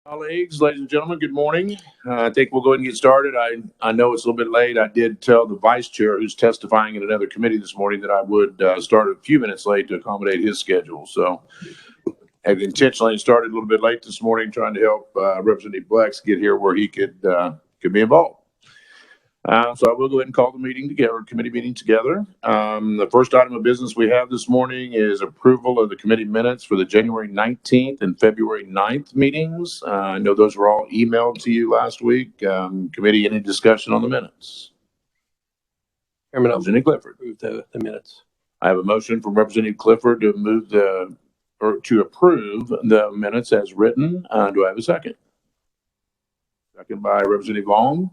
Colleagues, ladies and gentlemen, good morning. I think we'll go ahead and get started. I know it's a little bit late. I did tell the vice chair who's testifying in another committee this morning that I would start a few minutes late to accommodate his schedule. So I've intentionally started a little bit late this morning trying to help Representative Blex get here where he could be involved. So I will go ahead and call the meeting together, committee meeting together. The first item of business we have this morning is approval of the committee minutes for the January 19th and February 9th meetings. I know those were all emailed to you last week. Committee, any discussion on the minutes? Chairman, Representative Clifford. Approve the minutes. I have a motion from Representative Clifford to to approve the minutes as written. Do I have a second? Second by Representative Long.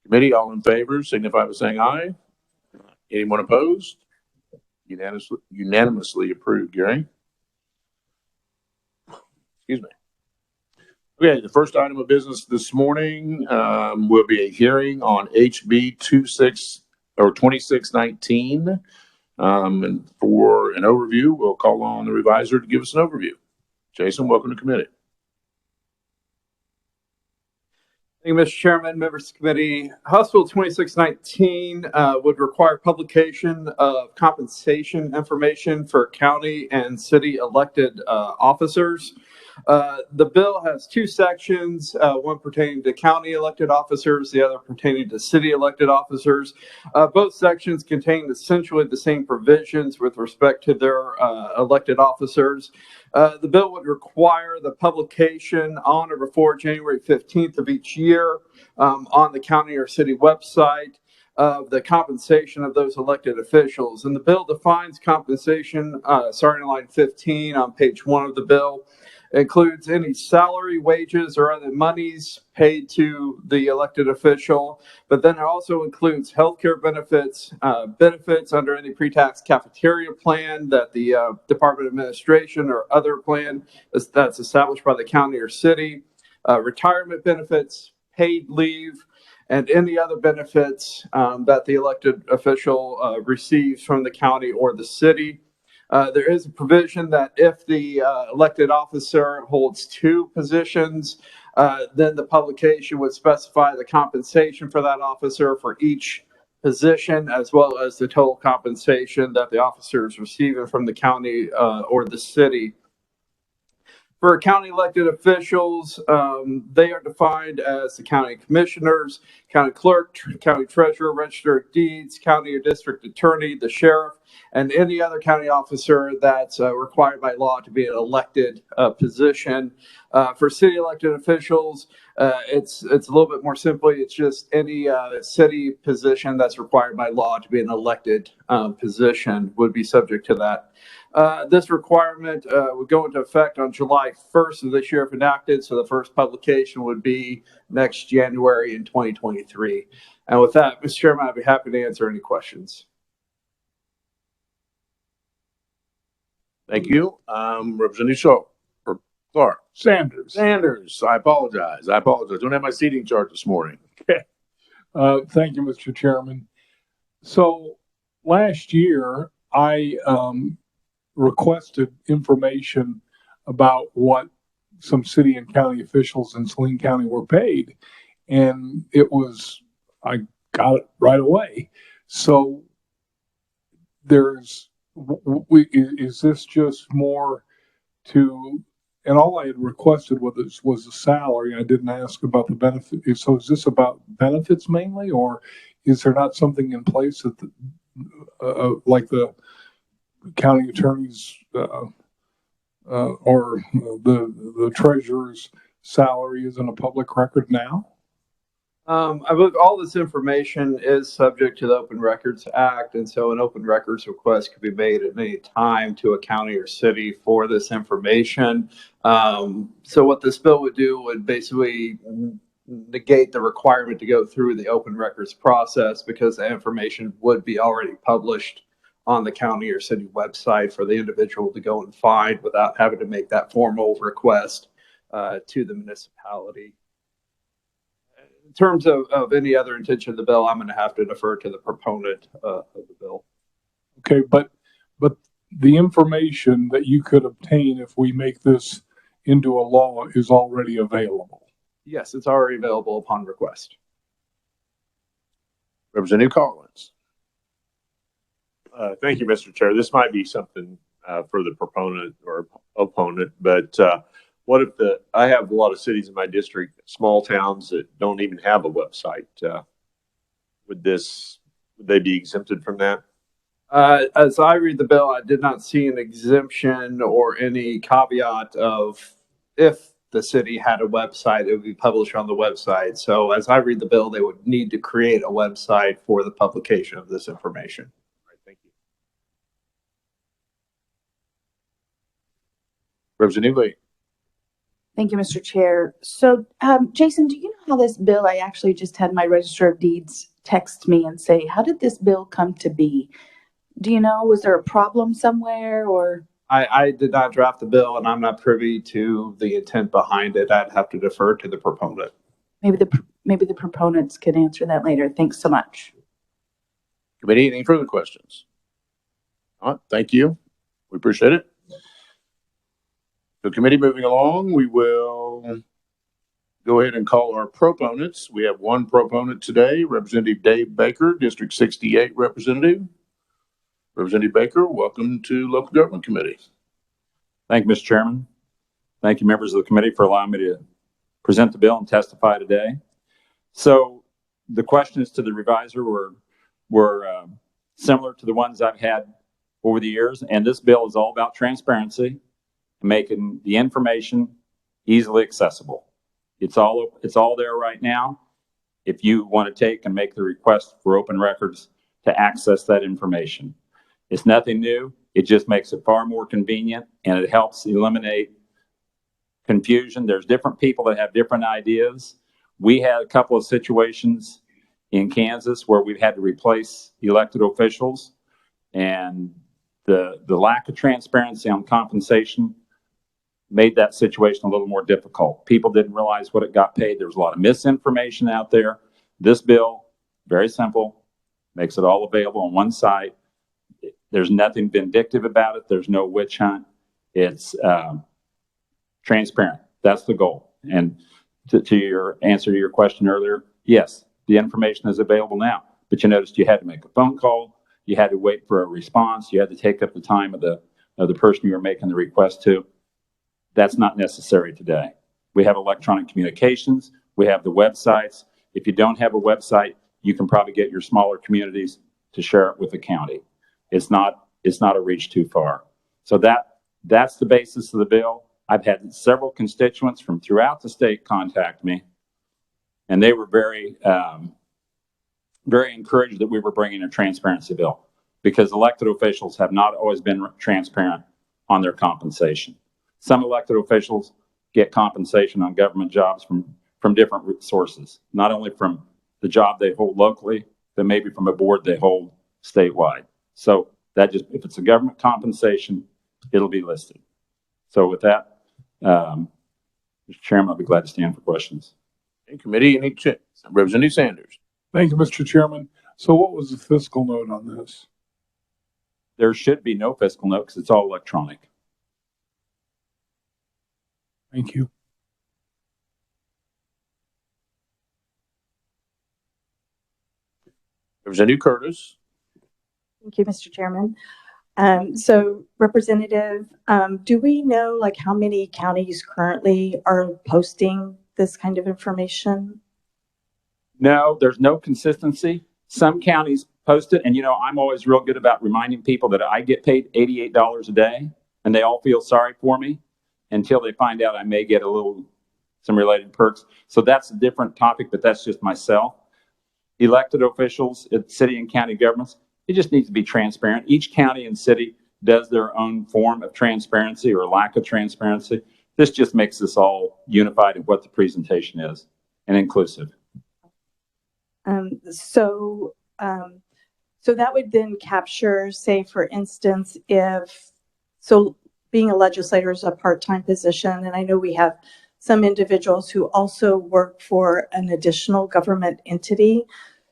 Committee, all in favor, signify by saying aye. Anyone opposed? Unanimously approved, Gary. Excuse me. Okay, the first item of business this morning will be a hearing on HB 2619. And for an overview, we'll call on the reviser to give us an overview. Jason, welcome to committee. Thank you, Mr. Chairman, members of the committee. House Bill 2619 would require publication of compensation information for county and city elected officers. The bill has two sections, one pertaining to county elected officers, the other pertaining to city elected officers. Both sections contain essentially the same provisions with respect to their elected officers. The bill would require the publication on or before January 15th of each year on the county or city website of the compensation of those elected officials. And the bill defines compensation, starting on line 15 on page 1 of the bill. Includes any salary, wages, or other monies paid to the elected official, but then it also includes healthcare benefits, benefits under any pre-tax cafeteria plan that the Department of Administration or other plan that's established by the county or city, retirement benefits, paid leave, and any other benefits that the elected official receives from the county or the city. There is a provision that if the elected officer holds two positions, then the publication would specify the compensation for that officer for each position, as well as the total compensation that the officer is receiving from the county or the city. For county elected officials, they are defined as the county commissioners, county clerk, county treasurer, register of deeds, county or district attorney, the sheriff, and any other county officer that's required by law to be an elected position. For city elected officials, it's a little bit more simply. It's just any city position that's required by law to be an elected position would be subject to that. This requirement would go into effect on July 1st of this year if enacted, so the first publication would be next January in 2023. And with that, Mr. Chairman, I'd be happy to answer any questions. Thank you. Representative Shaw or Clark. Sanders. I apologize. Don't have my seating chart this morning. Okay. Thank you, Mr. Chairman. So last year, I requested information about what some city and county officials in Saline County were paid, and I got it right away. So is this just more to, and all I had requested was the salary. I didn't ask about the benefit. So is this about benefits mainly, or is there not something in place that like the county attorney's or the treasurer's salary isn't a public record now? I believe all this information is subject to the Open Records Act, and so an open records request could be made at any time to a county or city for this information. So what this bill would do would basically negate the requirement to go through the open records process, because the information would be already published on the county or city website for the individual to go and find without having to make that formal request to the municipality. In terms of any other intention of the bill, I'm going to have to defer to the proponent of the bill. Okay, but the information that you could obtain if we make this into a law is already available. Yes, it's already available upon request. Representative Collins. Thank you, Mr. Chair. This might be something for the proponent or opponent, but what if I have a lot of cities in my district, small towns that don't even have a website. Would they be exempted from that? As I read the bill, I did not see an exemption or any caveat of if the city had a website, it would be published on the website. So as I read the bill, they would need to create a website for the publication of this information. All right, thank you. Representative Lee. Thank you, Mr. Chair. So, Jason, do you know how this bill, I actually just had my Register of Deeds text me and say, how did this bill come to be? Do you know, was there a problem somewhere or? I did not draft the bill and I'm not privy to the intent behind it. I'd have to defer to the proponent. Maybe the proponents could answer that later. Thanks so much. Committee, any further questions? All right, thank you. We appreciate it. So committee, moving along, we will go ahead and call our proponents. We have one proponent today, Representative Dave Baker, District 68 representative. Representative Baker, welcome to Local Government Committee. Thank you, Mr. Chairman. Thank you, members of the committee, for allowing me to present the bill and testify today. So the questions to the revisor were similar to the ones I've had over the years, and this bill is all about transparency and making the information easily accessible. It's all there right now. If you want to take and make the request for open records to access that information. It's nothing new. It just makes it far more convenient and it helps eliminate confusion. There's different people that have different ideas. We had a couple of situations in Kansas where we've had to replace elected officials, and the lack of transparency on compensation made that situation a little more difficult. People didn't realize what it got paid. There was a lot of misinformation out there. This bill, very simple, makes it all available on one site. There's nothing vindictive about it. There's no witch hunt. It's transparent. That's the goal. And to your answer to your question earlier, yes, the information is available now, but you noticed you had to make a phone call. You had to wait for a response. You had to take up the time of the person you were making the request to. That's not necessary today. We have electronic communications. We have the websites. If you don't have a website, you can probably get your smaller communities to share it with the county. It's not a reach too far. So that's the basis of the bill. I've had several constituents from throughout the state contact me, and they were very encouraged that we were bringing a transparency bill, because elected officials have not always been transparent on their compensation. Some elected officials get compensation on government jobs from different sources, not only from the job they hold locally, but maybe from a board they hold statewide. So if it's a government compensation, it'll be listed. So with that, Mr. Chairman, I'll be glad to stand for questions. In committee, any Representative Sanders. Thank you, Mr. Chairman. So what was the fiscal note on this? There should be no fiscal note because it's all electronic. Thank you. Representative Curtis. Thank you, Mr. Chairman. So Representative, do we know like how many counties currently are posting this kind of information? No, there's no consistency. Some counties post it, and I'm always real good about reminding people that I get paid $88 a day, and they all feel sorry for me until they find out I may get some related perks. So that's a different topic, but that's just myself. Elected officials at city and county governments, it just needs to be transparent. Each county and city does their own form of transparency or lack of transparency. This just makes us all unified in what the presentation is and inclusive. So that would then capture, say, for instance, being a legislator is a part-time position, and I know we have some individuals who also work for an additional government entity.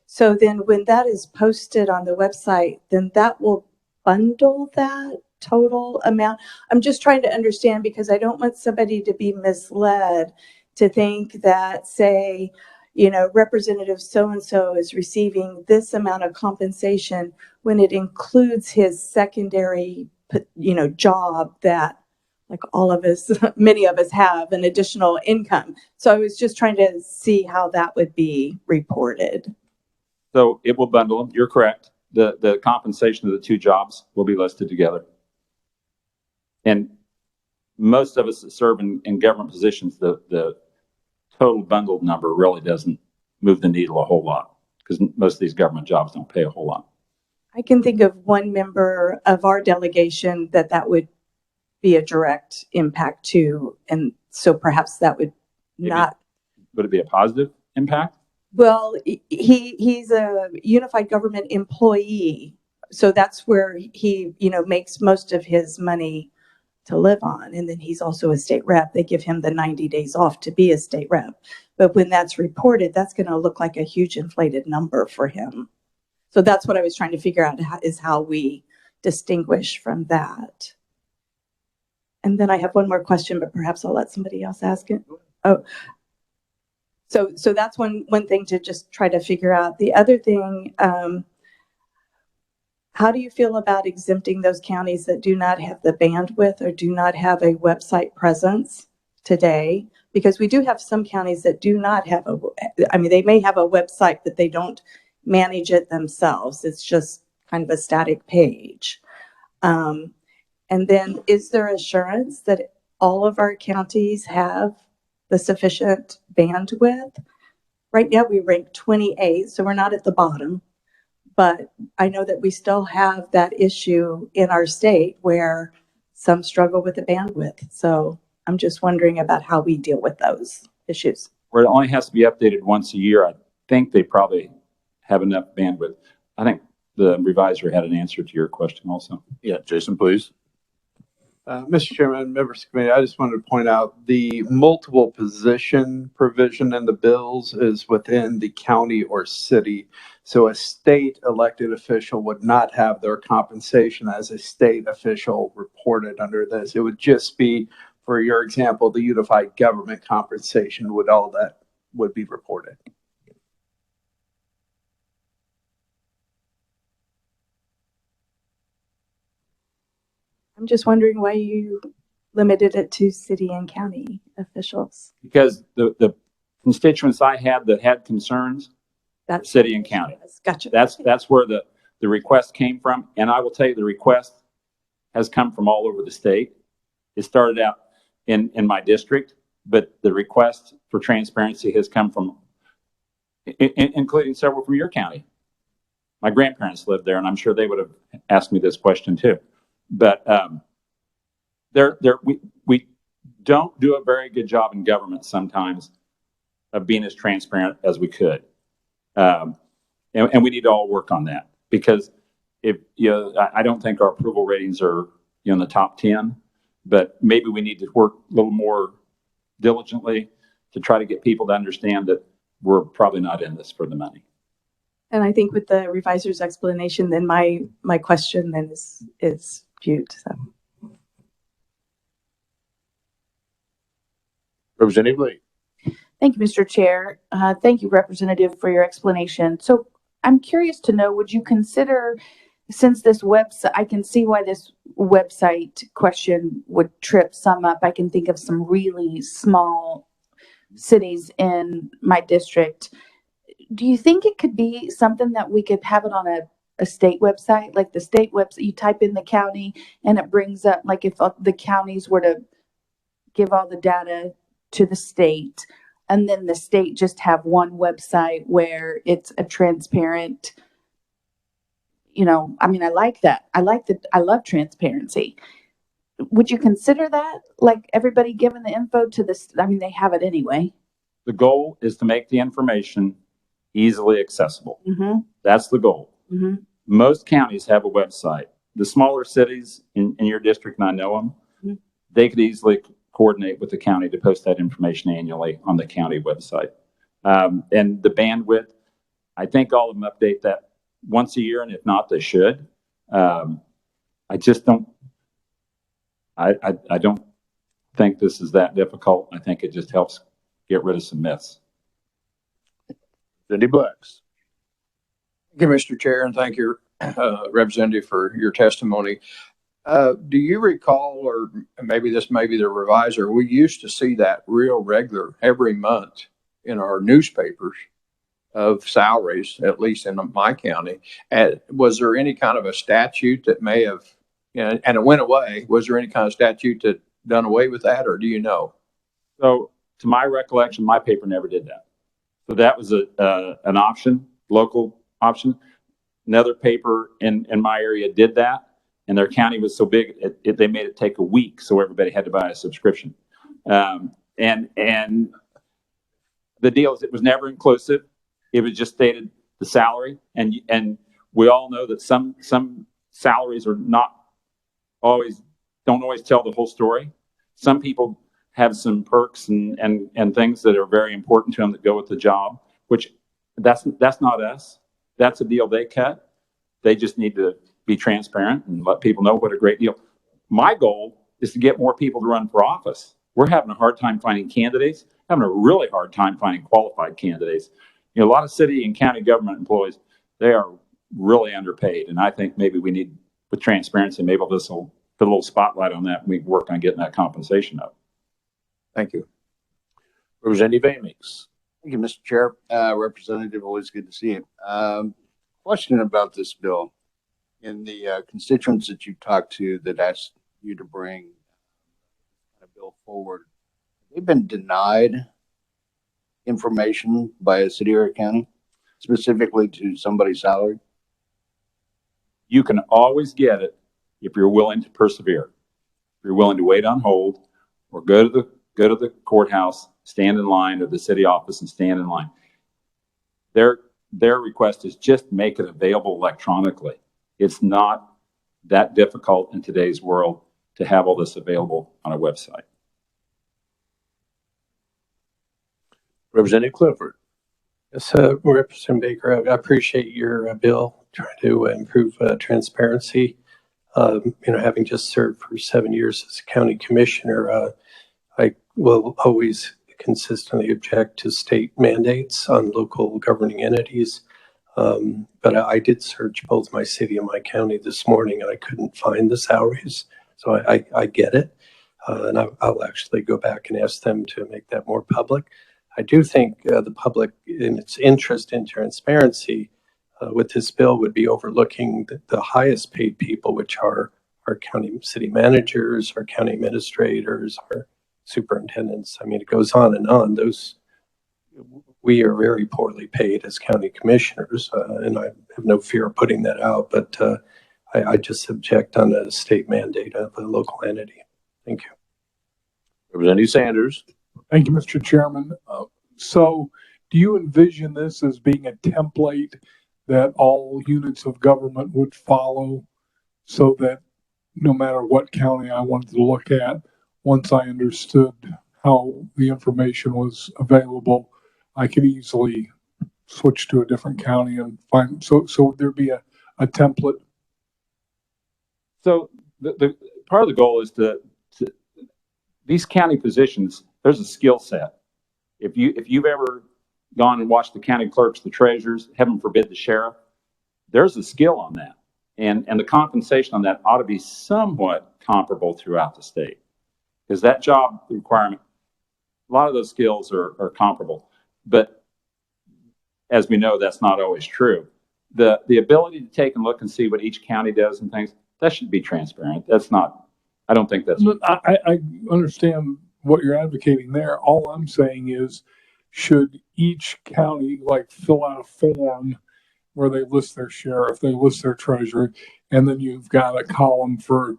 So then when that is posted on the website, then that will bundle that total amount? I'm just trying to understand because I don't want somebody to be misled to think that, say, Representative so-and-so is receiving this amount of compensation when it includes his secondary, job that, like all of us, many of us have an additional income. So I was just trying to see how that would be reported. So it will bundle them. You're correct. The compensation of the two jobs will be listed together. And most of us that serve in government positions, the total bundled number really doesn't move the needle a whole lot because most of these government jobs don't pay a whole lot. I can think of one member of our delegation that would be a direct impact to, and so perhaps that would not. Would it be a positive impact? Well, he's a unified government employee, so that's where he makes most of his money to live on. And then he's also a state rep. They give him the 90 days off to be a state rep. But when that's reported, that's going to look like a huge inflated number for him. So that's what I was trying to figure out is how we distinguish from that. And then I have one more question, but perhaps I'll let somebody else ask it. Oh, so that's one thing to just try to figure out. The other thing, how do you feel about exempting those counties that do not have the bandwidth or do not have a website presence today? Because we do have some counties that do not have they may have a website, but they don't manage it themselves. It's just kind of a static page. And then is there assurance that all of our counties have the sufficient bandwidth? Right now we rank 28, so we're not at the bottom. But I know that we still have that issue in our state where some struggle with the bandwidth. So I'm just wondering about how we deal with those issues. Where it only has to be updated once a year, I think they probably have enough bandwidth. I think the reviser had an answer to your question also. Yeah, Jason, please. Mr. Chairman, members of the committee, I just wanted to point out the multiple position provision in the bills is within the county or city. So a state elected official would not have their compensation as a state official reported under this. It would just be, for your example, the unified government compensation would all that would be reported. I'm just wondering why you limited it to city and county officials. Because the constituents I had that had concerns, That's city and county. Gotcha. That's where the request came from. And I will tell you, the request has come from all over the state. It started out in my district, but the request for transparency has come from, including several from your county. My grandparents lived there, and I'm sure they would have asked me this question too. But we don't do a very good job in government sometimes of being as transparent as we could. And we need to all work on that, because I don't think our approval ratings are in the top 10, but maybe we need to work a little more diligently to try to get people to understand that we're probably not in this for the money. And I think with the reviser's explanation, then my question then is viewed. So. Representative Lee. Thank you, Mr. Chair. Thank you, Representative, for your explanation. So I'm curious to know, would you consider, since this website, I can see why this website question would trip some up. I can think of some really small cities in my district. Do you think it could be something that we could have it on a state website? Like the state website, you type in the county and it brings up, like if the counties were to give all the data to the state, and then the state just have one website where it's a transparent, I like that. I love transparency. Would you consider that? Like everybody giving the info to this, they have it anyway. The goal is to make the information easily accessible. Mm-hmm. That's the goal. Mm-hmm. Most counties have a website. The smaller cities in your district, and I know them, mm-hmm. they could easily coordinate with the county to post that information annually on the county website. And the bandwidth, I think all of them update that once a year, and if not, they should. I just don't I don't think this is that difficult. I think it just helps get rid of some myths. Cindy Blacks. Thank you, Mr. Chair, and thank you, Representative, for your testimony. Do you recall, or maybe this may be the revisor, we used to see that real regular every month in our newspapers of salaries, at least in my county. Was there any kind of a statute that may have, and it went away, was there any kind of statute that done away with that, or do you know? So to my recollection, my paper never did that. So that was an option, local option. Another paper in my area did that, and their county was so big, they made it take a week, so everybody had to buy a subscription. And the deal is it was never inclusive. It was just stated the salary, and we all know that some salaries are not always, don't always tell the whole story. Some people have some perks and things that are very important to them that go with the job, which that's not us. That's a deal they cut. They just need to be transparent and let people know what a great deal. My goal is to get more people to run for office. We're having a hard time finding candidates, having a really hard time finding qualified candidates. You know, a lot of city and county government employees, they are really underpaid. And I think maybe we need, with transparency, maybe this will put a little spotlight on that and we can work on getting that compensation up. Thank you. Representative Amix. Thank you, Mr. Chair. Representative, always good to see you. Question about this bill. In the constituents that you talked to that asked you to bring a bill forward, they've been denied information by a city or a county, specifically to somebody's salary? You can always get it if you're willing to persevere. If you're willing to wait on hold or go to the courthouse, stand in line, or the city office and stand in line. Their request is just make it available electronically. It's not that difficult in today's world to have all this available on a website. Representative Clifford. Yes, Representative Baker, I appreciate your bill trying to improve transparency. Having just served for 7 years as a county commissioner, I will always consistently object to state mandates on local governing entities. But I did search both my city and my county this morning, and I couldn't find the salaries. So I get it. And I'll actually go back and ask them to make that more public. I do think the public, in its interest in transparency, with this bill would be overlooking the highest paid people, which are our county city managers, our county administrators, our superintendents. I mean, it goes on and on. We are very poorly paid as county commissioners, and I have no fear of putting that out, but I just object on a state mandate of a local entity. Thank you. Representative Sanders. Thank you, Mr. Chairman. So do you envision this as being a template that all units of government would follow so that no matter what county I wanted to look at, once I understood how the information was available, I could easily switch to a different county and find, so would there be a template? So the part of the goal is to these county positions, there's a skill set. If you've ever gone and watched the county clerks, the treasurers, heaven forbid the sheriff, there's a skill on that. And the compensation on that ought to be somewhat comparable throughout the state. Because that job requirement, a lot of those skills are comparable. But as we know, that's not always true. The ability to take and look and see what each county does and things, that should be transparent. That's not, I don't think that's. I understand what you're advocating there. All I'm saying is, should each county fill out a form where they list their sheriff, they list their treasurer, and then you've got a column for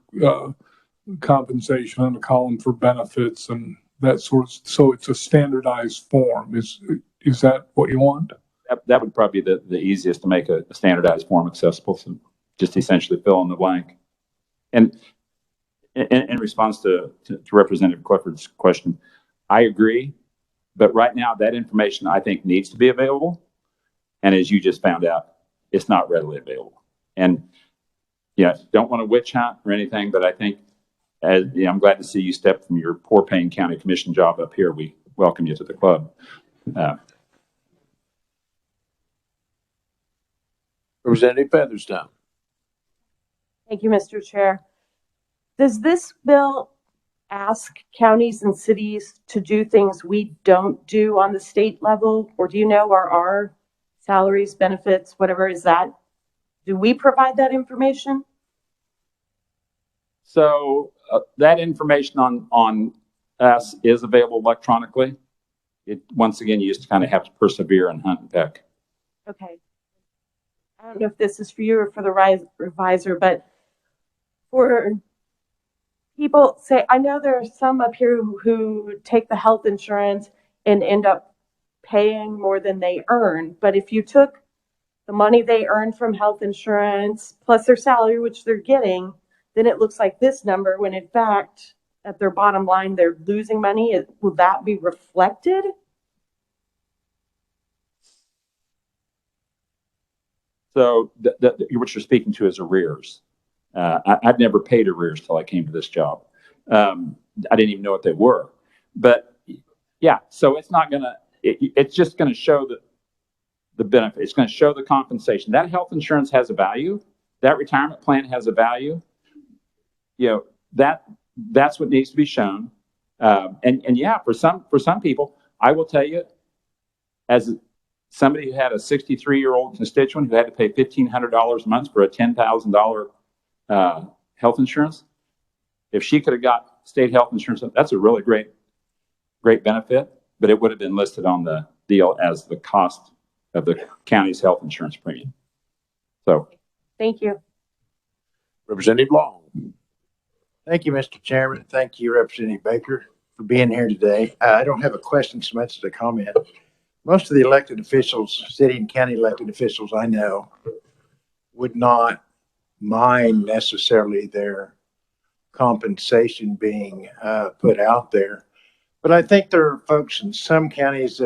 compensation and a column for benefits and that sort of, so it's a standardized form. Is that what you want? That would probably be the easiest to make a standardized form accessible. So just essentially fill in the blank. And in response to Representative Clifford's question, I agree. But right now, that information I think needs to be available. And as you just found out, it's not readily available. And don't want to witch hunt or anything, but I think I'm glad to see you step from your poor paying county commission job up here. We welcome you to the club. Representative Featherston. Thank you, Mr. Chair. Does this bill ask counties and cities to do things we don't do on the state level? Or do you know, are our salaries, benefits, whatever is that? Do we provide that information? So that information on us is available electronically. Once again, you just kind of have to persevere and hunt and peck. Okay. I don't know if this is for you or for the revisor, but for people, say, I know there are some up here who take the health insurance and end up paying more than they earn. But if you took the money they earn from health insurance plus their salary, which they're getting, then it looks like this number, when in fact, at their bottom line, they're losing money. Will that be reflected? So what you're speaking to is arrears. I've never paid arrears till I came to this job. I didn't even know what they were. But yeah, so it's not gonna. It's just going to show the benefit. It's going to show the compensation. That health insurance has a value. That retirement plan has a value. You know, that's what needs to be shown. And yeah, for some people, I will tell you, as somebody who had a 63-year-old constituent who had to pay $1,500 a month for a $10,000 health insurance, if she could have got state health insurance, that's a really great benefit, but it would have been listed on the deal as the cost of the county's health insurance premium. So, thank you. Representative Long. Thank you, Mr. Chairman. Thank you, Representative Baker, for being here today. I don't have a question so much as a comment. Most of the elected officials, city and county elected officials I know, would not mind necessarily their compensation being put out there. But I think there are folks in some counties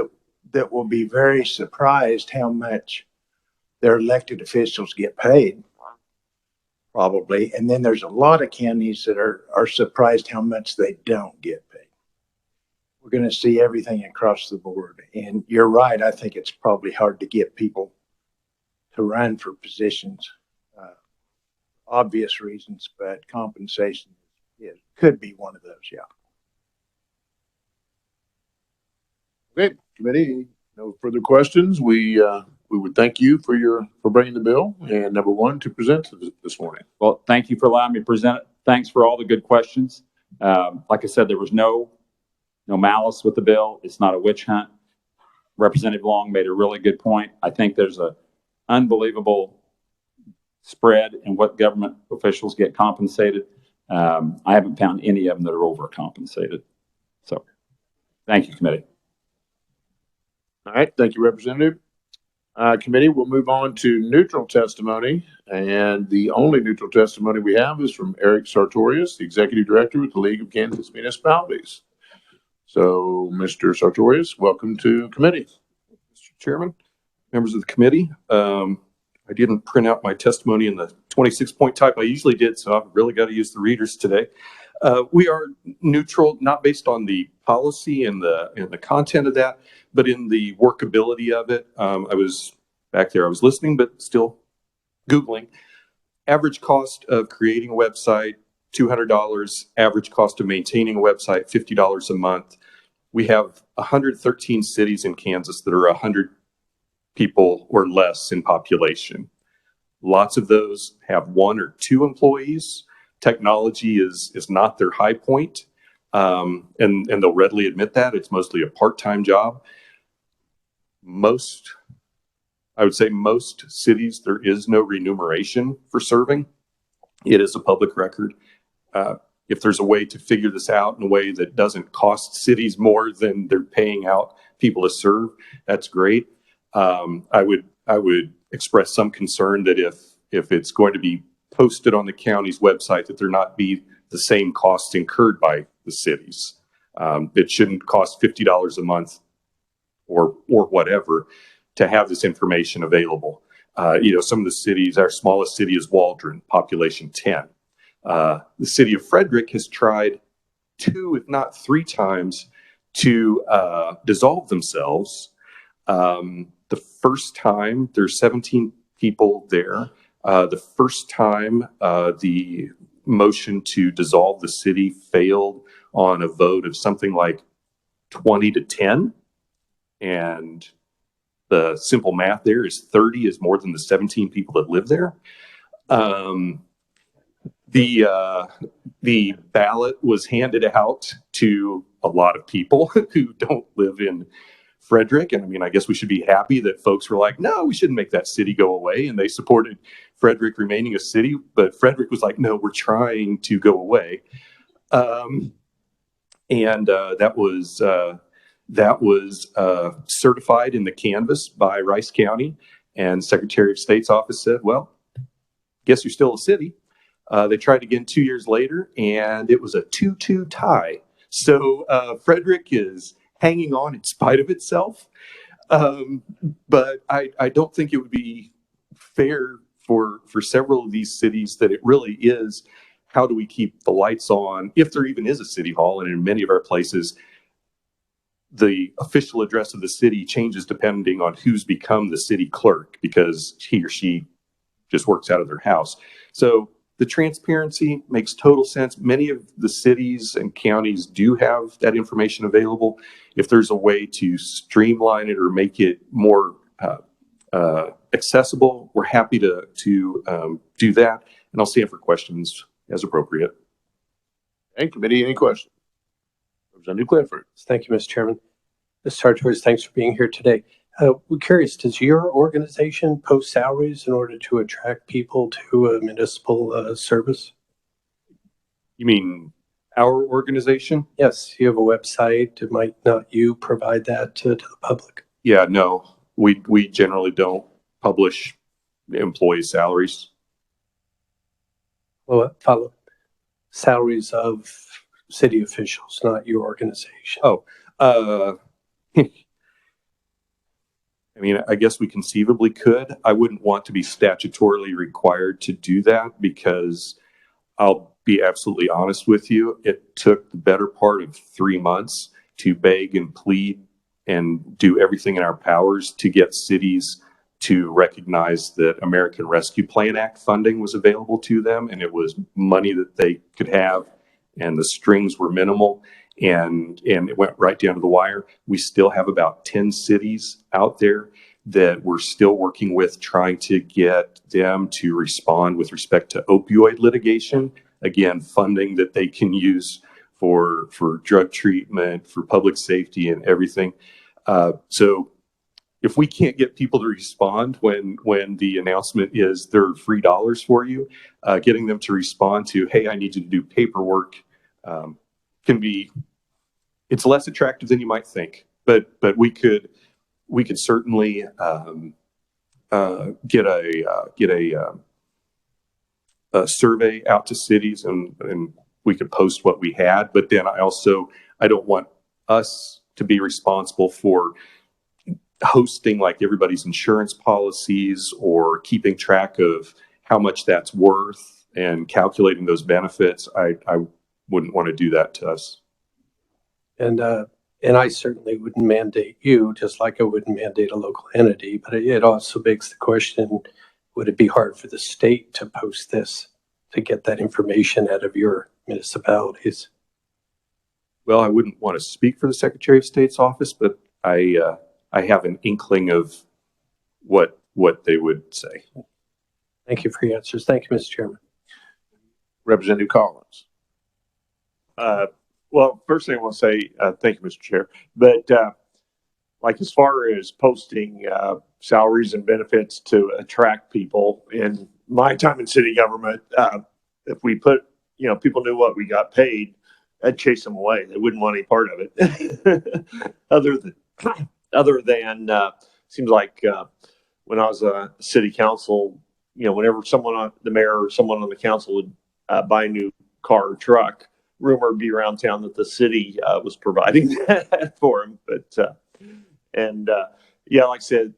that will be very surprised how much their elected officials get paid, probably. And then there's a lot of counties that are surprised how much they don't get paid. We're going to see everything across the board. And you're right. I think it's probably hard to get people to run for positions, obvious reasons, but compensation could be one of those. Yeah. Okay, committee, no further questions. We would thank you for bringing the bill and number one to present this morning. well, thank you for allowing me to present it. Thanks for all the good questions. Like I said, there was no malice with the bill. It's not a witch hunt. Representative Long made a really good point. I think there's an unbelievable spread in what government officials get compensated. I haven't found any of them that are overcompensated. So, thank you, committee. All right, thank you, Representative. Committee, we'll move on to neutral testimony. And the only neutral testimony we have is from Eric Sartorius, the Executive Director with the League of Kansas Municipalities. So, Mr. Sartorius, welcome to committee. Mr. Chairman, members of the committee, I didn't print out my testimony in the 26-point type I usually did, so I've really got to use the readers today. We are neutral, not based on the policy and the content of that, but in the workability of it. I was back there, I was listening, but still Googling. Average cost of creating a website, $200. Average cost of maintaining a website, $50 a month. We have 113 cities in Kansas that are 100 people or less in population. Lots of those have 1 or 2 employees. Technology is not their high point, and they'll readily admit that. It's mostly a part-time job. I would say most cities, there is no remuneration for serving. It is a public record. If there's a way to figure this out in a way that doesn't cost cities more than they're paying out people to serve, that's great. I would express some concern that if it's going to be posted on the county's website, that there not be the same costs incurred by the cities. It shouldn't cost $50 a month or whatever to have this information available. Some of the cities, our smallest city is Waldron, population 10. The city of Frederick has tried 2, if not 3 times to dissolve themselves. The first time, there's 17 people there. The first time, the motion to dissolve the city failed on a vote of something like 20-10. And the simple math there is 30 is more than the 17 people that live there. The ballot was handed out to a lot of people who don't live in Frederick. And I mean, I guess we should be happy that folks were like, no, we shouldn't make that city go away. And they supported Frederick remaining a city. But Frederick was like, no, we're trying to go away. That was certified in the canvass by Rice County. And Secretary of State's office said, well, guess you're still a city. They tried again 2 years later, and it was a 2-2 tie. So Frederick is hanging on in spite of itself. But I don't think it would be fair for several of these cities that it really is, how do we keep the lights on, if there even is a city hall? And in many of our places, the official address of the city changes depending on who's become the city clerk, because he or she just works out of their house. So the transparency makes total sense. Many of the cities and counties do have that information available. If there's a way to streamline it or make it more accessible, we're happy to do that. And I'll stand for questions as appropriate. Hey, committee, any questions? Representative Clifford. Thank you, Mr. Chairman. Ms. Sartori, thanks for being here today. We're curious, does your organization post salaries in order to attract people to a municipal service? You mean our organization? Yes, you have a website. Might not you provide that to the public? Yeah, no, we generally don't publish employee salaries. Well, follow salaries of city officials, not your organization. I mean, I guess we conceivably could. I wouldn't want to be statutorily required to do that, because I'll be absolutely honest with you. It took the better part of 3 months to beg and plead and do everything in our powers to get cities to recognize that American Rescue Plan Act funding was available to them, and it was money that they could have, and the strings were minimal. And it went right down to the wire. We still have about 10 cities out there that we're still working with, trying to get them to respond with respect to opioid litigation. Again, funding that they can use for drug treatment, for public safety and everything. So if we can't get people to respond when the announcement is there are free dollars for you, getting them to respond to, hey, I need you to do paperwork, it's less attractive than you might think, but we could certainly get a survey out to cities, and we could post what we had. But then I don't want us to be responsible for hosting like everybody's insurance policies or keeping track of how much that's worth and calculating those benefits. I wouldn't want to do that to us. And I certainly wouldn't mandate you, just like I wouldn't mandate a local entity. But it also begs the question, would it be hard for the state to post this, to get that information out of your municipalities? Well, I wouldn't want to speak for the Secretary of State's office, but I have an inkling of what they would say. Thank you for your answers. Thank you, Mr. Chairman. Representative Collins. Well, first thing I want to say, thank you, Mr. Chair. But like as far as posting salaries and benefits to attract people, in my time in city government, if we put, people knew what we got paid, I'd chase them away. They wouldn't want any part of it. Other than seems like when I was a city council, whenever the mayor or someone on the council would buy a new car or truck, rumor would be around town that the city was providing that for him. But yeah, like I said,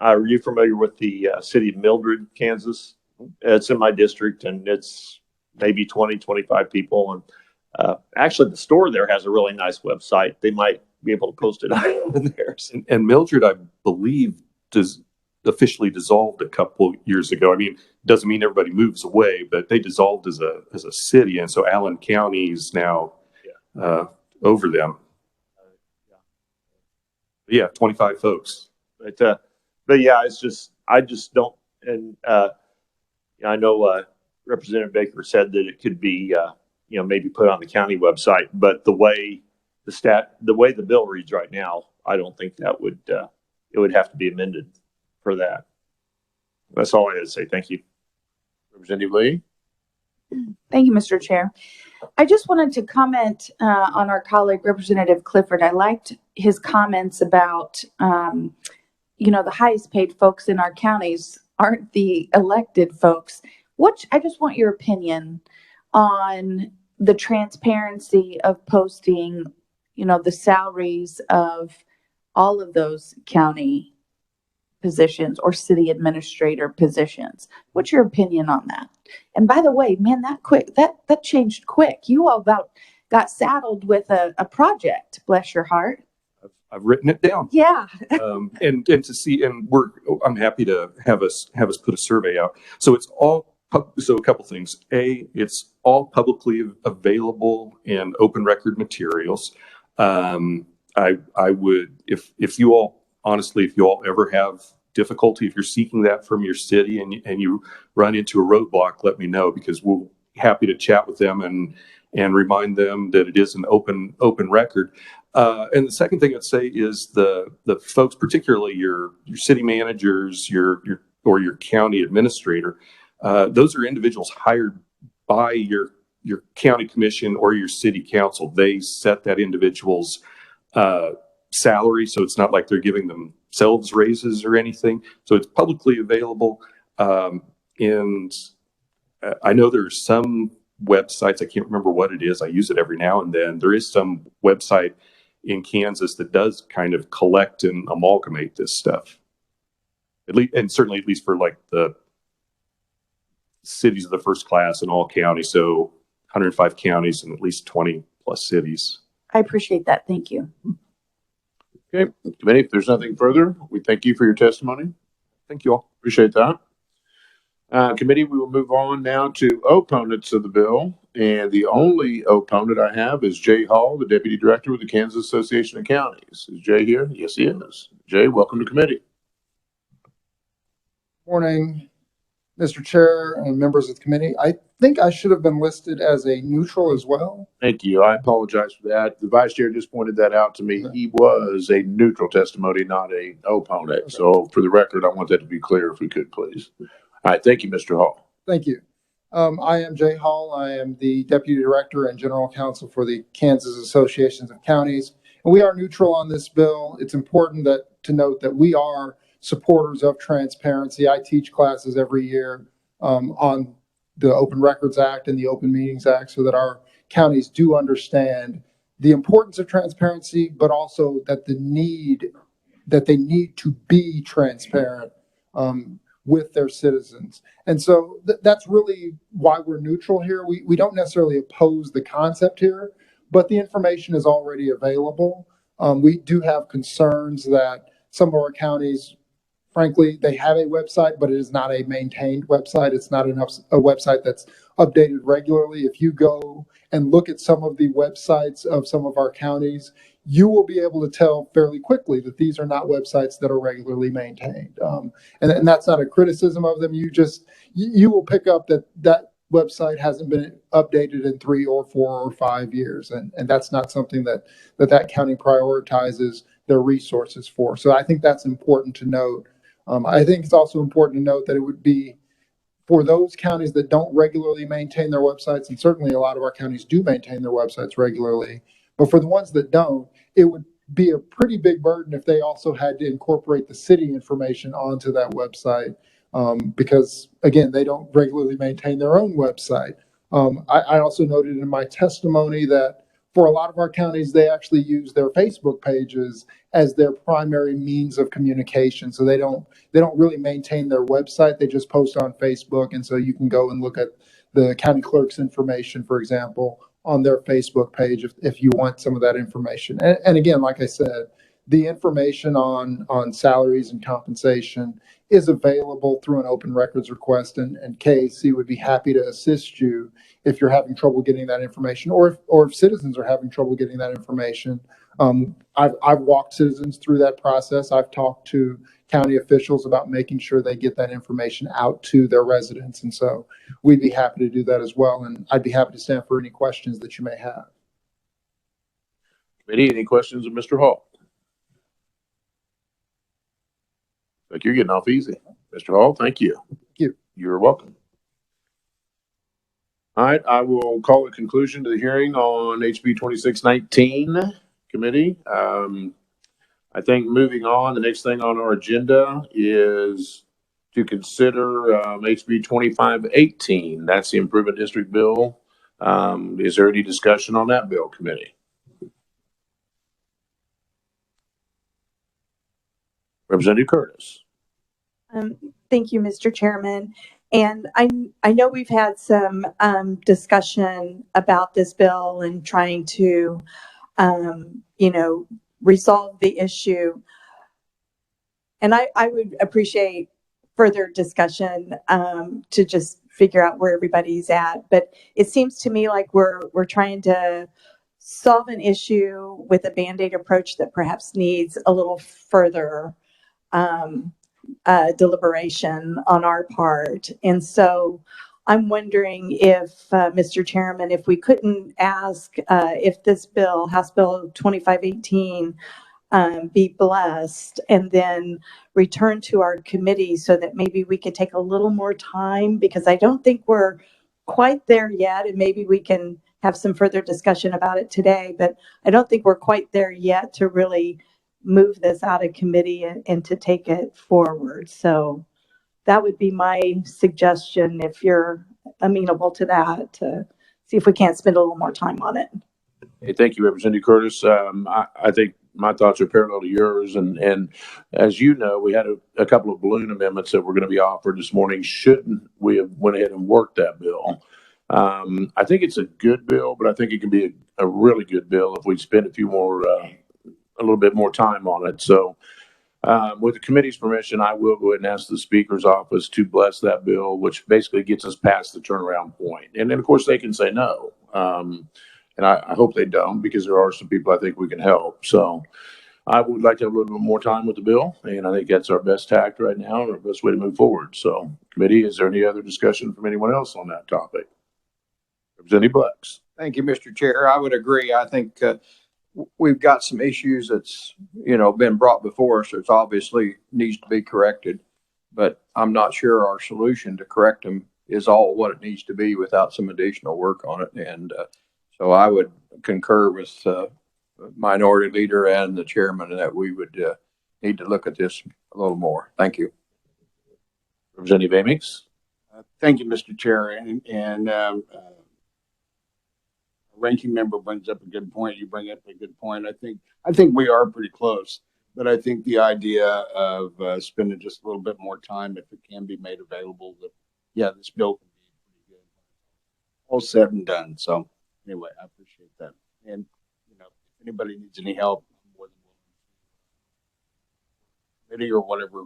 are you familiar with the city of Mildred, Kansas? It's in my district, and it's maybe 20, 25 people. And actually, the store there has a really nice website. They might be able to post it on theirs. And Mildred, I believe, officially dissolved a couple years ago. I mean, doesn't mean everybody moves away, but they dissolved as a city, and so Allen County is now over them. Yeah, 25 folks. But yeah, I just don't. And I know Representative Baker said that it could be maybe put on the county website, but the way the bill reads right now, I don't think that would it would have to be amended for that. That's all I had to say. Thank you. Representative Lee? Thank you, Mr. Chair. I just wanted to comment on our colleague, Representative Clifford. I liked his comments about, the highest paid folks in our counties aren't the elected folks. I just want your opinion on the transparency of posting, the salaries of all of those county positions or city administrator positions. What's your opinion on that? And by the way, man, that changed quick. You all about got saddled with a project, bless your heart. I've written it down. Yeah. and to see, and I'm happy to have us put a survey out. So it's all, so a couple things. It's all publicly available and open record materials. I would, if you all, honestly, if you all ever have difficulty, if you're seeking that from your city and you run into a roadblock, let me know, because we'll happy to chat with them and remind them that it is an open record. And the second thing I'd say is the folks, particularly your city managers, your county administrator, those are individuals hired by your county commission or your city council. They set that individual's salary, so it's not like they're giving themselves raises or anything. So it's publicly available. And I know there are some websites, I can't remember what it is, I use it every now and then. There is some website in Kansas that does kind of collect and amalgamate this stuff. At least, and certainly at least for like the cities of the first class in all counties. So 105 counties and at least 20 plus cities. I appreciate that. Thank you. Okay, committee, if there's nothing further, we thank you for your testimony. Thank you all. Appreciate that. Committee, we will move on now to opponents of the bill. And the only opponent I have is Jay Hall, the Deputy Director with the Kansas Association of Counties. Is Jay here? Yes, he is. Jay, welcome to committee. Morning, Mr. Chair and members of the committee. I think I should have been listed as a neutral as well. Thank you. I apologize for that. The Vice Chair just pointed that out to me. He was a neutral testimony, not an opponent. Okay. So for the record, I want that to be clear if we could, please. All right. Thank you, Mr. Hall. Thank you. I am Jay Hall. I am the Deputy Director and General Counsel for the Kansas Associations of Counties. And we are neutral on this bill. It's important to note that we are supporters of transparency. I teach classes every year on the Open Records Act and the Open Meetings Act so that our counties do understand the importance of transparency, but also that they need to be transparent with their citizens. And so that's really why we're neutral here. We don't necessarily oppose the concept here, but the information is already available. We do have concerns that some of our counties, frankly, they have a website, but it is not a maintained website. It's not a website that's updated regularly. If you go and look at some of the websites of some of our counties, you will be able to tell fairly quickly that these are not websites that are regularly maintained. And that's not a criticism of them. You will pick up that website hasn't been updated in 3 or 4 or 5 years. And that's not something that county prioritizes their resources for. So I think that's important to note. I think it's also important to note that it would be for those counties that don't regularly maintain their websites, and certainly a lot of our counties do maintain their websites regularly, but for the ones that don't, it would be a pretty big burden if they also had to incorporate the city information onto that website, because, again, they don't regularly maintain their own website. I also noted in my testimony that For a lot of our counties, they actually use their Facebook pages as their primary means of communication. So they don't really maintain their website. They just post on Facebook. And so you can go and look at the county clerk's information, for example, on their Facebook page if you want some of that information. And again, like I said, the information on salaries and compensation is available through an open records request, and KAC would be happy to assist you if you're having trouble getting that information, or if citizens are having trouble getting that information. I've walked citizens through that process. I've talked to county officials about making sure they get that information out to their residents, and so we'd be happy to do that as well. And I'd be happy to stand for any questions that you may have. Committee, any questions of Mr. Hall? Like you're getting off easy. Mr. Hall, thank you. Thank you. You're welcome. All right, I will call a conclusion to the hearing on HB 2619 committee. I think moving on, the next thing on our agenda is to consider HB 2518. That's the Improvement District Bill. Is there any discussion on that bill, committee? Representative Curtis. Thank you, Mr. Chairman. And I know we've had some discussion about this bill and trying to, resolve the issue. And I would appreciate further discussion to just figure out where everybody's at. But it seems to me like we're trying to solve an issue with a Band-Aid approach that perhaps needs a little further deliberation on our part. And so I'm wondering if, Mr. Chairman, if we couldn't ask if this bill, House Bill 2518, be blessed and then return to our committee so that maybe we could take a little more time, because I don't think we're quite there yet. And maybe we can have some further discussion about it today, but I don't think we're quite there yet to really move this out of committee and to take it forward. So that would be my suggestion, if you're amenable to that, to see if we can't spend a little more time on it. Hey, thank you, Representative Curtis. I think my thoughts are parallel to yours. And as you know, we had a couple of balloon amendments that were going to be offered this morning. Shouldn't we have went ahead and worked that bill? I think it's a good bill, but I think it can be a really good bill if we spend a little bit more time on it. So with the committee's permission, I will go ahead and ask the Speaker's office to bless that bill, which basically gets us past the turnaround point. And then, of course, they can say no. And I hope they don't, because there are some people I think we can help. So I would like to have a little bit more time with the bill, and I think that's our best tact right now and our best way to move forward. So, committee, is there any other discussion from anyone else on that topic? Representative Blex. Thank you, Mr. Chair. I would agree. I think we've got some issues that's, been brought before us. It's obviously needs to be corrected, but I'm not sure our solution to correct them is all what it needs to be without some additional work on it. And so I would concur with Minority Leader and the Chairman that we would need to look at this a little more. Thank you. Representative Amix. Thank you, Mr. Chair. And ranking member brings up a good point. You bring up a good point. I think we are pretty close, but I think the idea of spending just a little bit more time, if it can be made available, that this bill can be pretty good. All said and done. So anyway, I appreciate that. And if anybody needs any help, I'm more than willing to committee or whatever.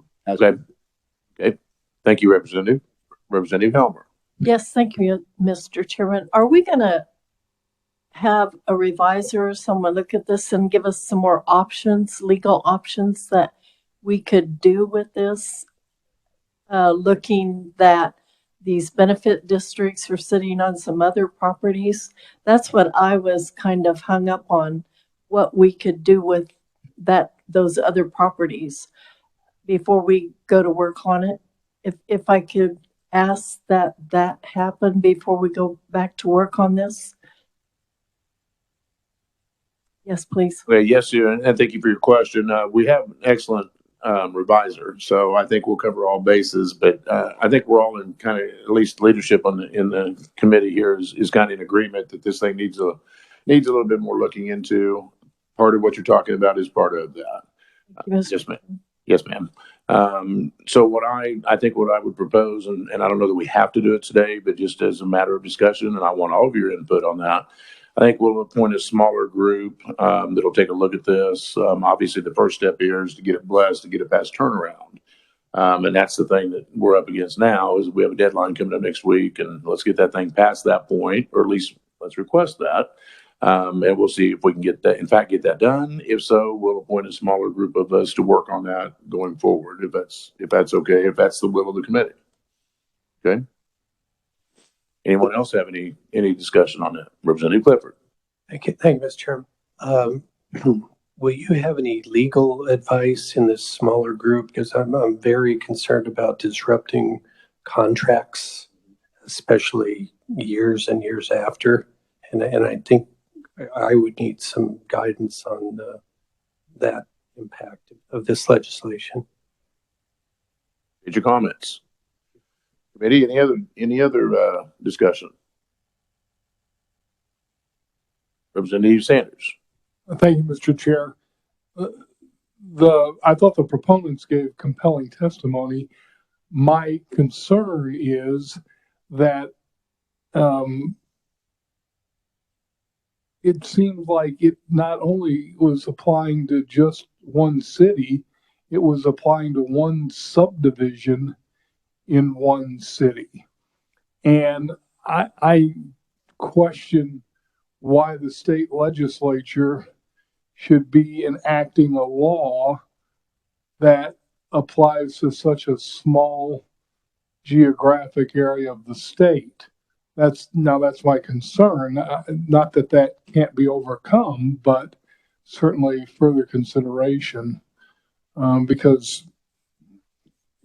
Okay. Thank you, Representative. Representative Helmer. Yes, thank you, Mr. Chairman. Are we going to have a revisor or someone look at this and give us some more options, legal options that we could do with this? Looking that these benefit districts are sitting on some other properties. That's what I was kind of hung up on, what we could do with those other properties before we go to work on it. If I could ask that happen before we go back to work on this. Yes, please. Okay, yes, and thank you for your question. We have an excellent revisor, so I think we'll cover all bases. But I think we're all in kind of, at least leadership in the committee here is kind of in agreement that this thing needs needs a little bit more looking into. Part of what you're talking about is part of that. Yes, ma'am. Yes, ma'am. So I think what I would propose, and I don't know that we have to do it today, but just as a matter of discussion, and I want all of your input on that. I think we'll appoint a smaller group that'll take a look at this. Obviously, the first step here is to get it blessed, to get it past turnaround. And that's the thing that we're up against now is we have a deadline coming up next week, and let's get that thing past that point, or at least let's request that. And we'll see if we can get that, in fact, get that done. If so, we'll appoint a smaller group of us to work on that going forward, if that's okay, if that's the will of the committee. Okay. Anyone else have any discussion on that? Representative Clifford. Thank you, Mr. Chairman. Will you have any legal advice in this smaller group? Because I'm very concerned about disrupting contracts, especially years and years after. And I think I would need some guidance on that impact of this legislation. Get your comments. Committee, any other discussion? Representative Sanders. Thank you, Mr. Chair. I thought the proponents gave compelling testimony. My concern is that it seems like it not only was applying to just one city, it was applying to one subdivision in one city. And I question why the state legislature should be enacting a law that applies to such a small geographic area of the state. That's my concern. Not that can't be overcome, but certainly further consideration, because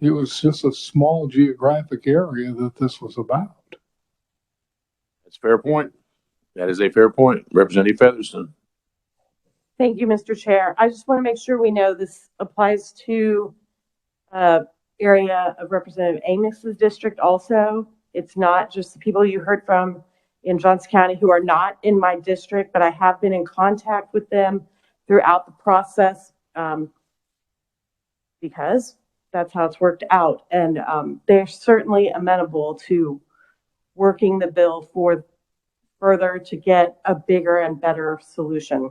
it was just a small geographic area that this was about. That's a fair point. That is a fair point. Representative Featherston. Thank you, Mr. Chair. I just want to make sure we know this applies to area of Representative Amos's district also. It's not just the people you heard from in Johnson County who are not in my district, but I have been in contact with them throughout the process because that's how it's worked out. And they're certainly amenable to working the bill for further to get a bigger and better solution.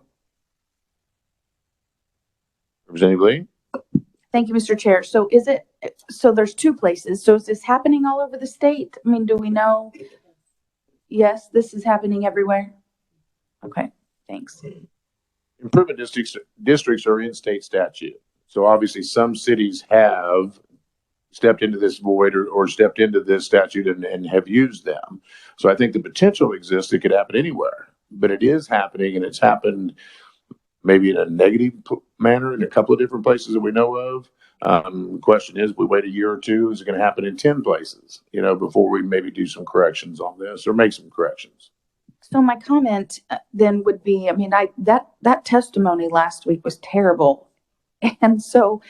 Representative Lee. Thank you, Mr. Chair. So there's two places. So is this happening all over the state? I mean, do we know? Yes, this is happening everywhere. Okay, thanks. Improvement districts are in state statute. So obviously some cities have stepped into this void or stepped into this statute and have used them. So I think the potential exists. It could happen anywhere, but it is happening, and it's happened maybe in a negative manner in a couple of different places that we know of. The question is, we wait a year or two, is it going to happen in 10 places, before we maybe do some corrections on this or make some corrections? So my comment then would be, I mean, that testimony last week was terrible. And so,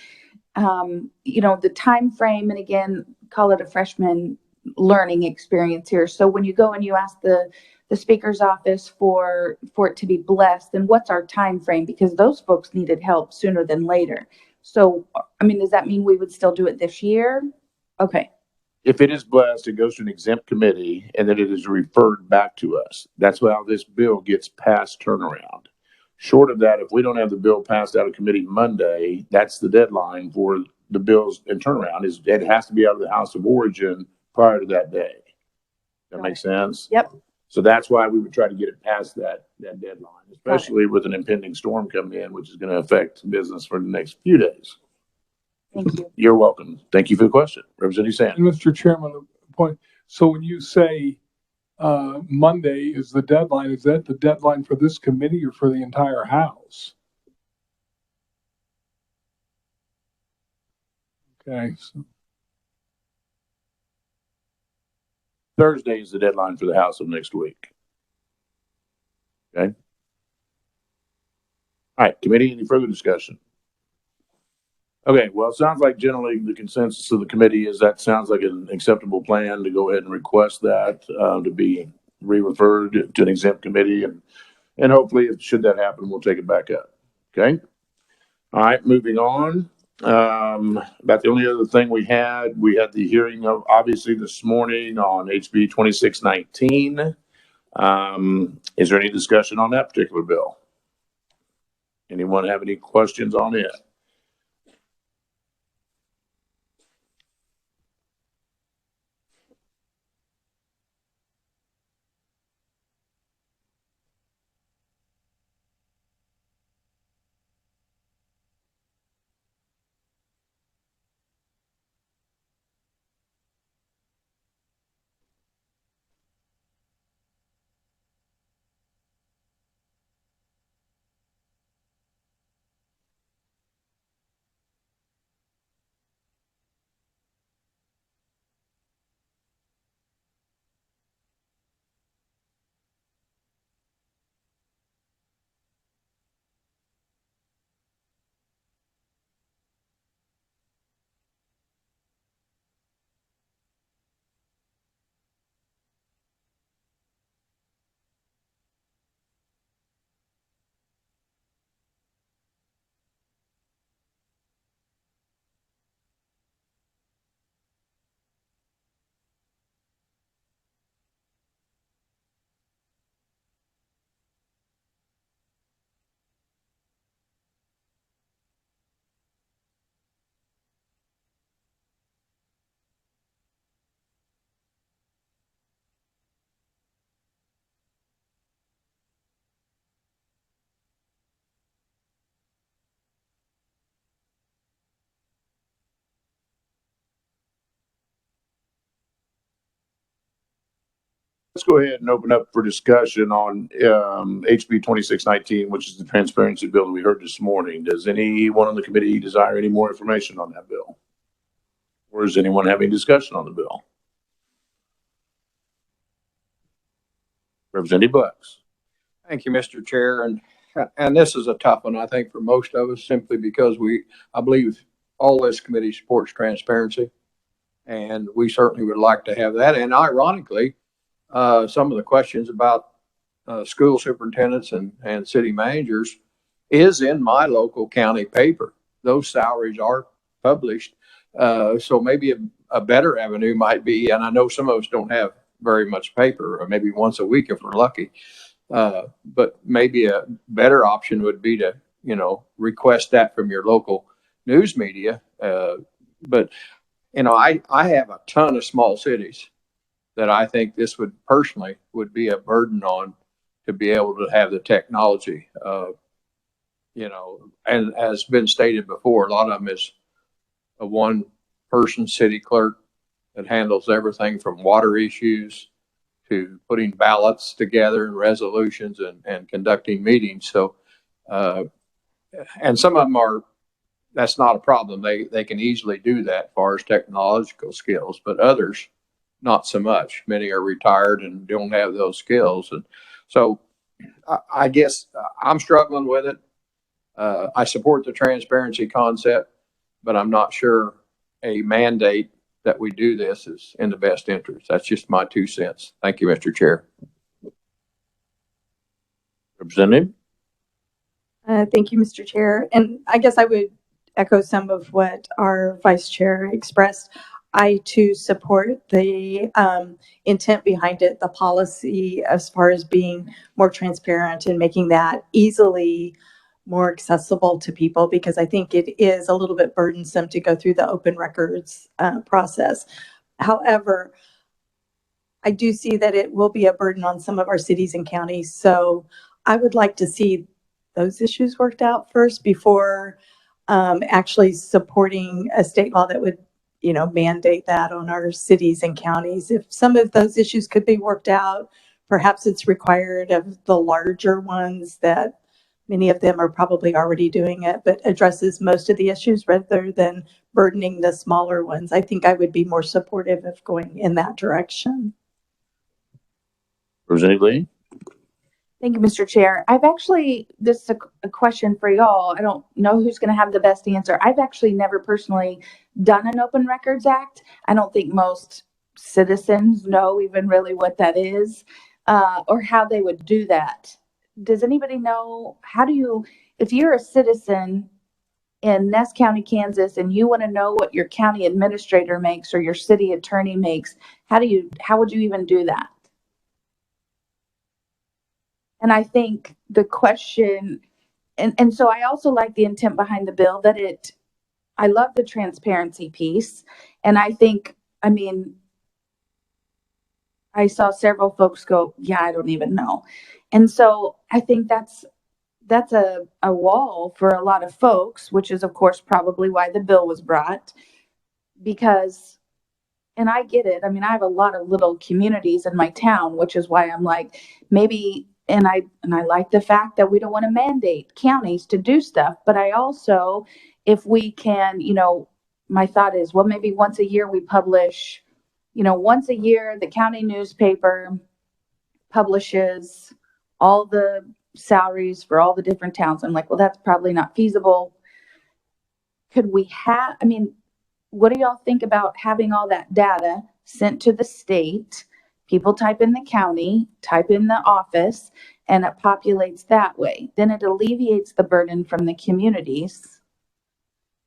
the time frame, and again, call it a freshman learning experience here. So when you go and you ask the speaker's office for it to be blessed, then what's our time frame? Because those folks needed help sooner than later. So, I mean, does that mean we would still do it this year? Okay. If it is blessed, it goes to an exempt committee, and then it is referred back to us. That's how this bill gets past turnaround. Short of that, if we don't have the bill passed out of committee Monday, that's the deadline for the bills and turnaround. It has to be out of the House of Origin prior to that day. That makes sense? Yep. So that's why we would try to get it past that deadline, especially with an impending storm coming in, which is going to affect business for the next few days. Thank you. You're welcome. Thank you for the question. Representative Sanders. And Mr. Chairman, a point. So when you say Monday is the deadline, is that the deadline for this committee or for the entire House? Okay. So. Thursday is the deadline for the House of next week. Okay. All right, committee, any further discussion? Okay, well, it sounds like generally the consensus of the committee is that sounds like an acceptable plan to go ahead and request that to be re-referred to an exempt committee. And And hopefully, should that happen, we'll take it back up. Okay. All right, moving on. About the only other thing we had the hearing of obviously this morning on HB 2619. Is there any discussion on that particular bill? Anyone have any questions on it? Let's go ahead and open up for discussion on HB 2619, which is the transparency bill that we heard this morning. Does anyone on the committee desire any more information on that bill? Or is anyone having discussion on the bill? Representative Bucks. Thank you, Mr. Chair. And this is a tough one, I think, for most of us, simply because I believe all this committee supports transparency. And we certainly would like to have that. And ironically, some of the questions about school superintendents and city managers is in my local county paper. Those salaries are published. So maybe a better avenue might be, and I know some of us don't have very much paper, or maybe once a week if we're lucky. But maybe a better option would be to, request that from your local news media. But, I have a ton of small cities that I think this would be a burden on to be able to have the technology, and as been stated before, a lot of them is a one person city clerk that handles everything from water issues to putting ballots together and resolutions and conducting meetings. So, and some of them that's not a problem. They can easily do that as far as technological skills, but others, not so much. Many are retired and don't have those skills. And so I guess I'm struggling with it. I support the transparency concept, but I'm not sure a mandate that we do this is in the best interest. That's just my 2 cents. Thank you, Mr. Chair. Representative. Thank you, Mr. Chair. And I guess I would echo some of what our vice chair expressed. I too support the intent behind it, the policy as far as being more transparent and making that easily more accessible to people, because I think it is a little bit burdensome to go through the open records process. However, I do see that it will be a burden on some of our cities and counties. So I would like to see those issues worked out first before actually supporting a state law that would, mandate that on our cities and counties. If some of those issues could be worked out, perhaps it's required of the larger ones that many of them are probably already doing it, but addresses most of the issues rather than burdening the smaller ones. I think I would be more supportive of going in that direction. Representative Lee. Thank you, Mr. Chair. This is a question for y'all. I don't know who's going to have the best answer. I've actually never personally done an Open Records Act. I don't think most citizens know even really what that is, or how they would do that. does anybody know, how do you, if you're a citizen in Ness County, Kansas, and you want to know what your county administrator makes or your city attorney makes, how would you even do that? And I think the question, and so I also like the intent behind the bill, that I love the transparency piece. And I think, I mean, I saw several folks go, yeah, I don't even know. And so I think that's a wall for a lot of folks, which is of course probably why the bill was brought, because, and I get it. I mean, I have a lot of little communities in my town, which is why I'm like, maybe, and I like the fact that we don't want to mandate counties to do stuff, but I also, if we can, my thought is, well, maybe once a year we publish, once a year the county newspaper publishes all the salaries for all the different towns. I'm like, well, that's probably not feasible. Could we have, I mean, what do y'all think about having all that data sent to the state? People type in the county, type in the office, and it populates that way. Then it alleviates the burden from the communities.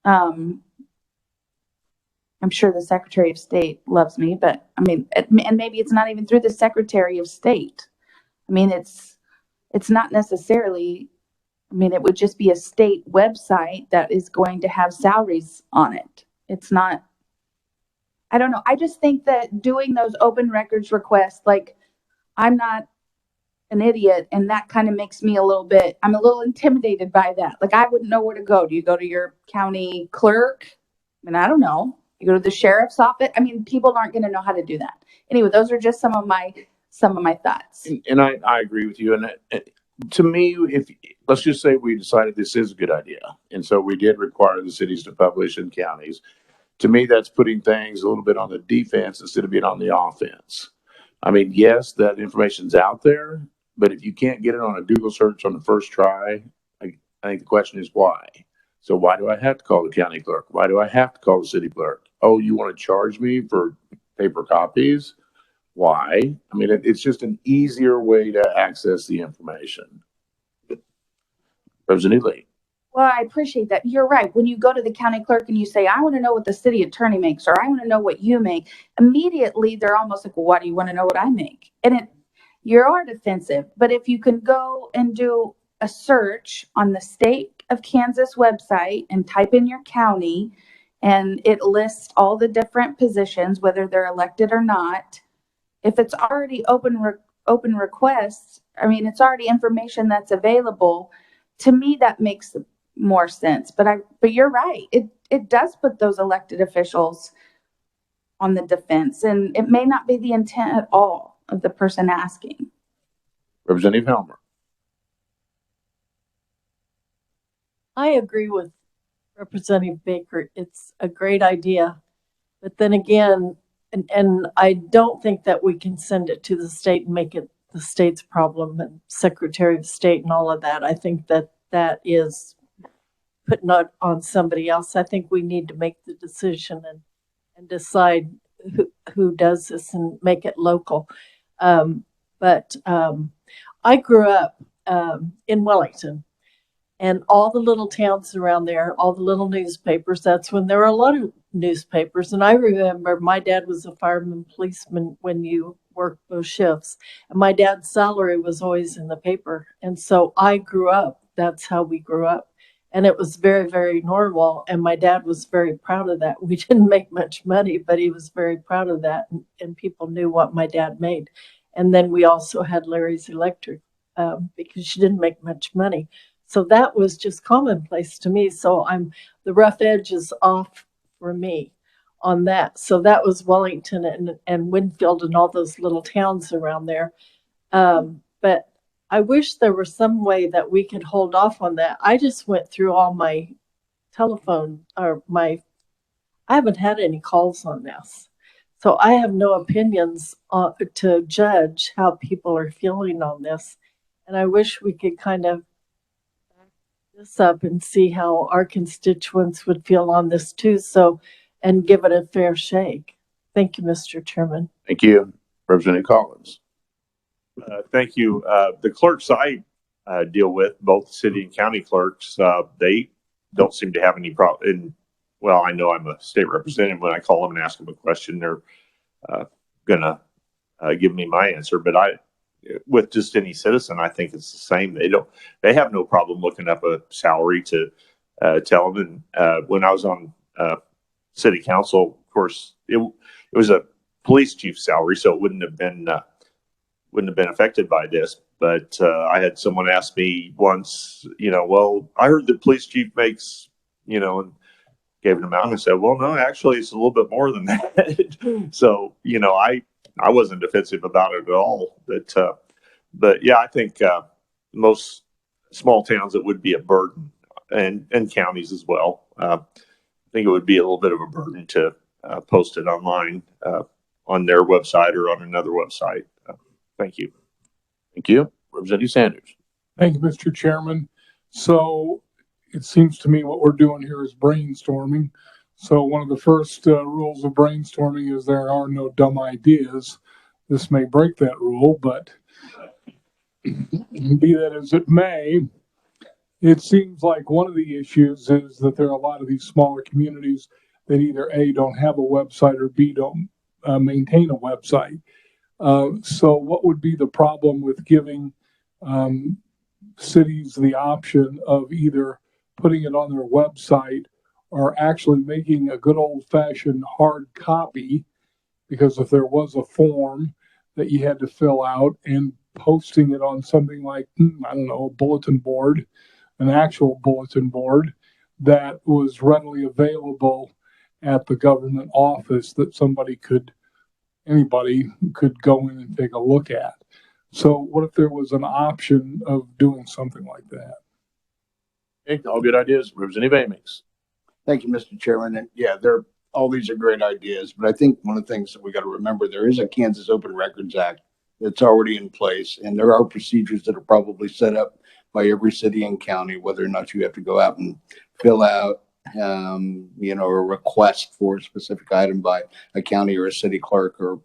I'm sure the Secretary of State loves me, but I mean, and maybe it's not even through the Secretary of State. I mean, it's not necessarily, I mean, it would just be a state website that is going to have salaries on it. It's not, I don't know. I just think that doing those open records requests, like, I'm not an idiot, and that kind of makes me I'm a little intimidated by that. Like, I wouldn't know where to go. Do you go to your county clerk? I mean, I don't know. You go to the sheriff's office. I mean, people aren't going to know how to do that. Anyway, those are just some of my thoughts. And I agree with you. And to me, let's just say we decided this is a good idea, and so we did require the cities to publish in counties. To me, that's putting things a little bit on the defense instead of being on the offense. I mean, yes, that information's out there, but if you can't get it on a Google search on the first try, I think the question is why. So why do I have to call the county clerk? Why do I have to call the city clerk? Oh, you want to charge me for paper copies? Why? I mean, it's just an easier way to access the information. Representative Lee. Well, I appreciate that. You're right. When you go to the county clerk and you say, I want to know what the city attorney makes, or I want to know what you make, immediately they're almost like, well, why do you want to know what I make? And you're defensive. But if you can go and do a search on the state of Kansas website and type in your county, and it lists all the different positions, whether they're elected or not, if it's already open requests, I mean, it's already information that's available. To me, that makes more sense. But you're right. It does put those elected officials on the defense, and it may not be the intent at all of the person asking. Representative Helmer. I agree with Representative Baker. It's a great idea. But then again, and I don't think that we can send it to the state and make it the state's problem and Secretary of State and all of that. I think that is putting it on somebody else. I think we need to make the decision and decide who does this and make it local. But I grew up in Wellington, and all the little towns around there, all the little newspapers, that's when there were a lot of newspapers. And I remember my dad was a fireman policeman when you worked those shifts. And my dad's salary was always in the paper. And so I grew up, that's how we grew up. And it was very, very normal. And my dad was very proud of that. We didn't make much money, but he was very proud of that. And people knew what my dad made. And then we also had Larry's Electric because she didn't make much money. So that was just commonplace to me. So the rough edge is off for me on that. So that was Wellington and Winfield and all those little towns around there. But I wish there was some way that we could hold off on that. I just went through all my telephone I haven't had any calls on this. So I have no opinions to judge how people are feeling on this. And I wish we could kind of back this up and see how our constituents would feel on this too. And give it a fair shake. Thank you, Mr. Chairman. Thank you. Representative Collins. Thank you. The clerk site deal with. Both city and county clerks, they don't seem to have any problem. And well, I know I'm a state representative. When I call them and ask them a question, they're gonna give me my answer. But with just any citizen, I think it's the same. They have no problem looking up a salary to tell them. And when I was on city council, of course, it was a police chief salary, so it wouldn't have been affected by this. But I had someone ask me once, well, I heard the police chief makes, and gave an amount. And I said, well, no, actually, it's a little bit more than that. So, I wasn't defensive about it at all. But yeah, I think most small towns, it would be a burden, and counties as well. I think it would be a little bit of a burden to post it online on their website or on another website. Thank you. Thank you. Representative Sanders. Thank you, Mr. Chairman. So it seems to me what we're doing here is brainstorming. So one of the first rules of brainstorming is there are no dumb ideas. This may break that rule, but be that as it may, it seems like one of the issues is that there are a lot of these smaller communities that either A, don't have a website, or B, don't maintain a website. So what would be the problem with giving cities the option of either putting it on their website or actually making a good old-fashioned hard copy? Because if there was a form that you had to fill out, and posting it on something like, I don't know, a bulletin board, an actual bulletin board that was readily available at the government office that anybody could go in and take a look at. So what if there was an option of doing something like that? Okay, all good ideas. Representative Amix. Thank you, Mr. Chairman. And yeah, all these are great ideas, but I think one of the things that we got to remember, there is a Kansas Open Records Act that's already in place, and there are procedures that are probably set up by every city and county, whether or not you have to go out and fill out, a request for a specific item by a county or a city clerk, or,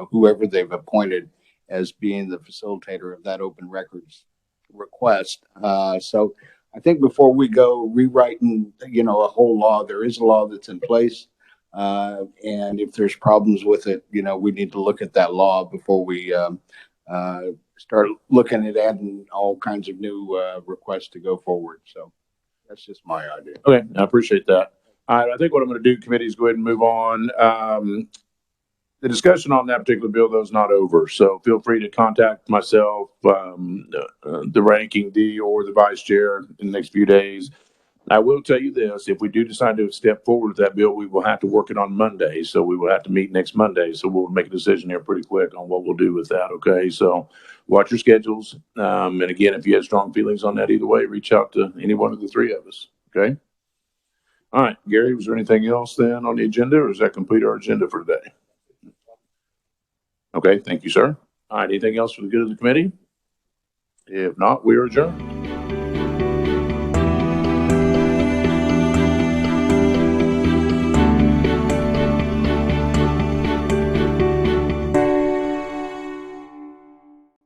whoever they've appointed as being the facilitator of that open records request. So I think before we go rewriting, a whole law, there is a law that's in place. And if there's problems with it, we need to look at that law before we start looking at adding all kinds of new requests to go forward. So that's just my idea. Okay, I appreciate that. All right, I think what I'm going to do, committee, is go ahead and move on. The discussion on that particular bill, though, is not over. So feel free to contact myself, the ranking D, or the vice chair in the next few days. I will tell you this: if we do decide to step forward with that bill, we will have to work it on Monday. So we will have to meet next Monday. So we'll make a decision here pretty quick on what we'll do with that. Okay. So watch your schedules. And again, if you have strong feelings on that either way, reach out to any one of the three of us. Okay. All right. Gary, was there anything else then on the agenda, or does that complete our agenda for today? Okay. Thank you, sir. All right. Anything else for the good of the committee? If not, we are adjourned.